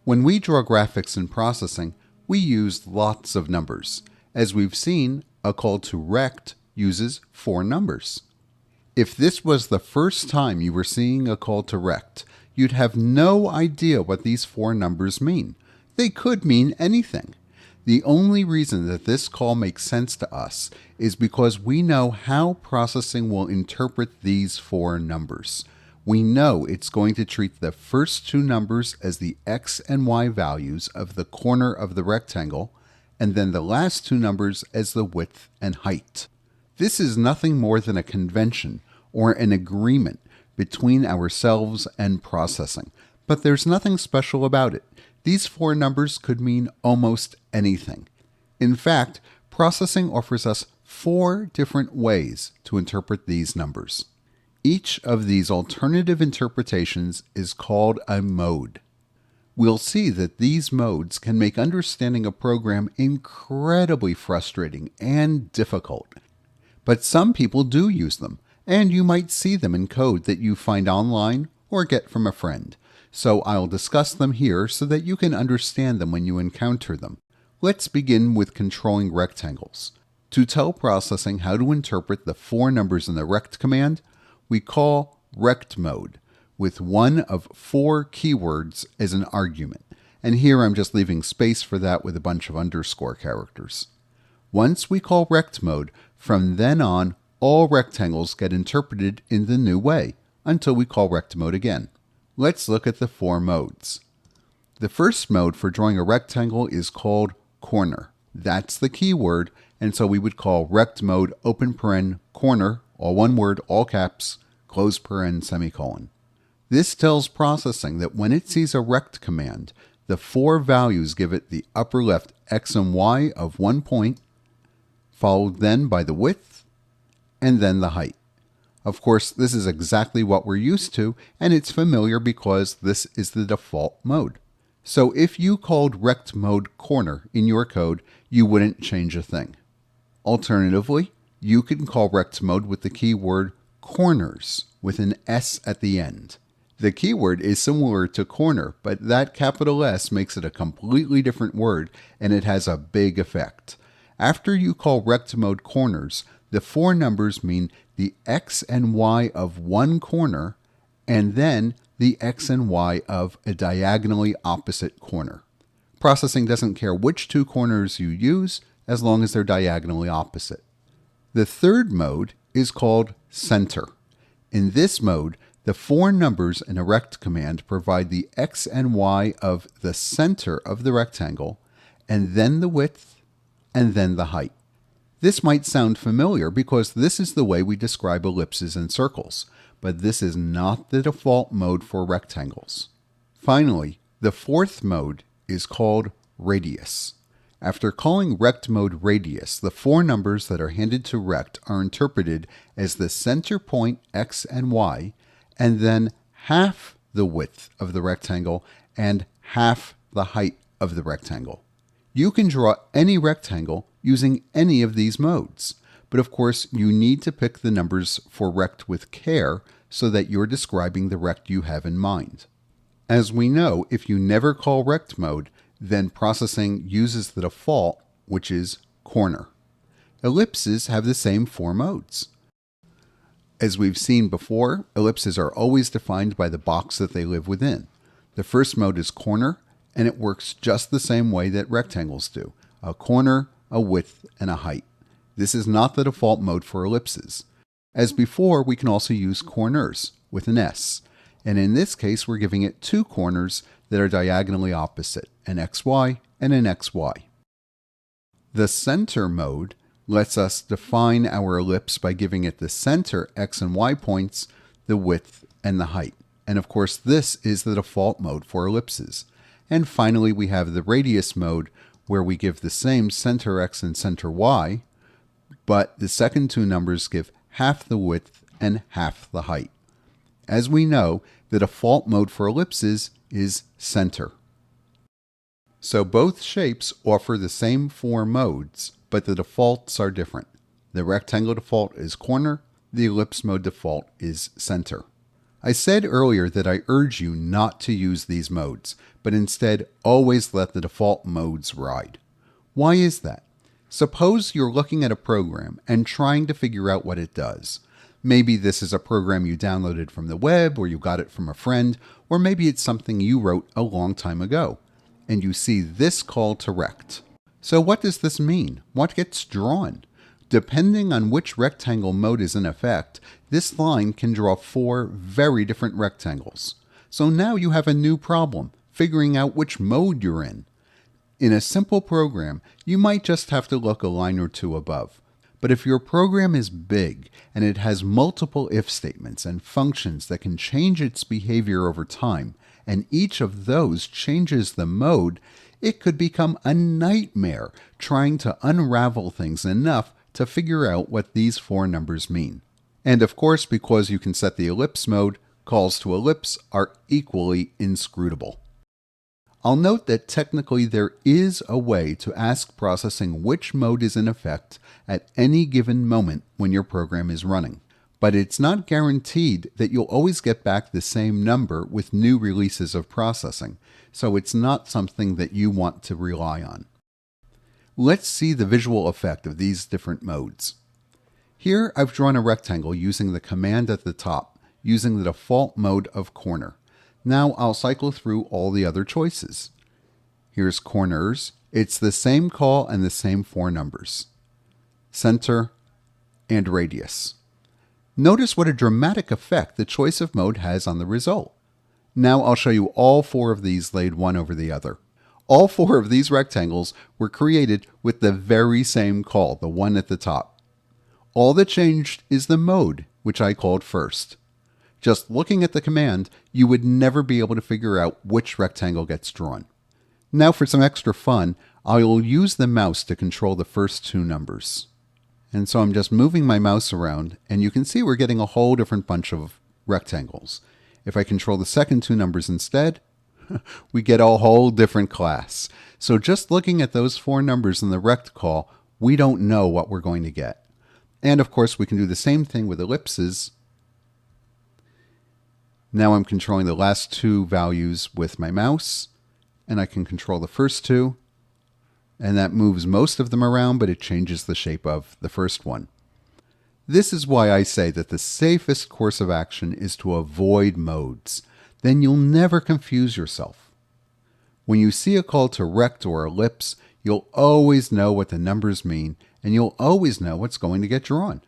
When we draw graphics in processing, we use lots of numbers. As we've seen, a call to rect uses 4 numbers. If this was the first time you were seeing a call to rect, you'd have no idea what these 4 numbers mean. They could mean anything. The only reason that this call makes sense to us is because we know how processing will interpret these 4 numbers. We know it's going to treat the first 2 numbers as the x and y values of the corner of the rectangle, and then the last 2 numbers as the width and height. This is nothing more than a convention or an agreement between ourselves and processing, but there's nothing special about it. These 4 numbers could mean almost anything. In fact, processing offers us 4 different ways to interpret these numbers. Each of these alternative interpretations is called a mode. We'll see that these modes can make understanding a program incredibly frustrating and difficult. But some people do use them, and you might see them in code that you find online or get from a friend. So I'll discuss them here so that you can understand them when you encounter them. Let's begin with controlling rectangles. To tell processing how to interpret the 4 numbers in the rect command, we call rect mode with one of 4 keywords as an argument. And here I'm just leaving space for that with a bunch of underscore characters. Once we call rect mode, from then on, all rectangles get interpreted in the new way until we call rect mode again. Let's look at the 4 modes. The first mode for drawing a rectangle is called corner. That's the keyword, and so we would call rect mode open paren corner, all one word, all caps, close paren semicolon. This tells processing that when it sees a rect command, the 4 values give it the upper left x and y of 1 point, followed then by the width, and then the height. Of course, this is exactly what we're used to, and it's familiar because this is the default mode. So if you called rect mode corner in your code, you wouldn't change a thing. Alternatively, you can call rect mode with the keyword corners with an S at the end. The keyword is similar to corner, but that capital S makes it a completely different word, and it has a big effect. After you call rect mode corners, the 4 numbers mean the x and y of one corner, and then the x and y of a diagonally opposite corner. Processing doesn't care which 2 corners you use, as long as they're diagonally opposite. The third mode is called center. In this mode, the 4 numbers in a rect command provide the x and y of the center of the rectangle, and then the width, and then the height. This might sound familiar because this is the way we describe ellipses and circles, but this is not the default mode for rectangles. Finally, the 4th mode is called radius. After calling rect mode radius, the 4 numbers that are handed to rect are interpreted as the center point x and y, and then half the width of the rectangle and half the height of the rectangle. You can draw any rectangle using any of these modes, but of course you need to pick the numbers for rect with care so that you're describing the rect you have in mind. As we know, if you never call rect mode, then processing uses the default, which is corner. Ellipses have the same 4 modes. As we've seen before, ellipses are always defined by the box that they live within. The first mode is corner, and it works just the same way that rectangles do. A corner, a width, and a height. This is not the default mode for ellipses. As before, we can also use corners with an S, and in this case we're giving it 2 corners that are diagonally opposite, an XY and an XY. The center mode lets us define our ellipse by giving it the center x and y points, the width, and the height. And of course this is the default mode for ellipses. And finally we have the radius mode, where we give the same center x and center y, but the second 2 numbers give half the width and half the height. As we know, the default mode for ellipses is center. So both shapes offer the same 4 modes, but the defaults are different. The rectangle default is corner, the ellipse mode default is center. I said earlier that I urge you not to use these modes, but instead always let the default modes ride. Why is that? Suppose you're looking at a program and trying to figure out what it does. Maybe this is a program you downloaded from the web, or you got it from a friend, or maybe it's something you wrote a long time ago, and you see this call to rect. So what does this mean? What gets drawn? Depending on which rectangle mode is in effect, this line can draw 4 very different rectangles. So now you have a new problem, figuring out which mode you're in. In a simple program, you might just have to look a line or two above. But if your program is big and it has multiple if statements and functions that can change its behavior over time, and each of those changes the mode, it could become a nightmare trying to unravel things enough to figure out what these 4 numbers mean. And of course, because you can set the ellipse mode, calls to ellipse are equally inscrutable. I'll note that technically there is a way to ask processing which mode is in effect at any given moment when your program is running. But it's not guaranteed that you'll always get back the same number with new releases of processing, so it's not something that you want to rely on. Let's see the visual effect of these different modes. Here I've drawn a rectangle using the command at the top, using the default mode of corner. Now I'll cycle through all the other choices. Here's corners. It's the same call and the same 4 numbers. Center and radius. Notice what a dramatic effect the choice of mode has on the result. Now I'll show you all 4 of these laid one over the other. All 4 of these rectangles were created with the very same call, the one at the top. All that changed is the mode, which I called first. Just looking at the command, you would never be able to figure out which rectangle gets drawn. Now for some extra fun, I will use the mouse to control the first 2 numbers. And so I'm just moving my mouse around, and you can see we're getting a whole different bunch of rectangles. If I control the second 2 numbers instead, we get a whole different class. So just looking at those 4 numbers in the rect call, we don't know what we're going to get. And of course, we can do the same thing with ellipses. Now I'm controlling the last 2 values with my mouse, and I can control the first 2, and that moves most of them around, but it changes the shape of the first one. This is why I say that the safest course of action is to avoid modes. Then you'll never confuse yourself. When you see a call to rect or ellipse, you'll always know what the numbers mean, and you'll always know what's going to get drawn.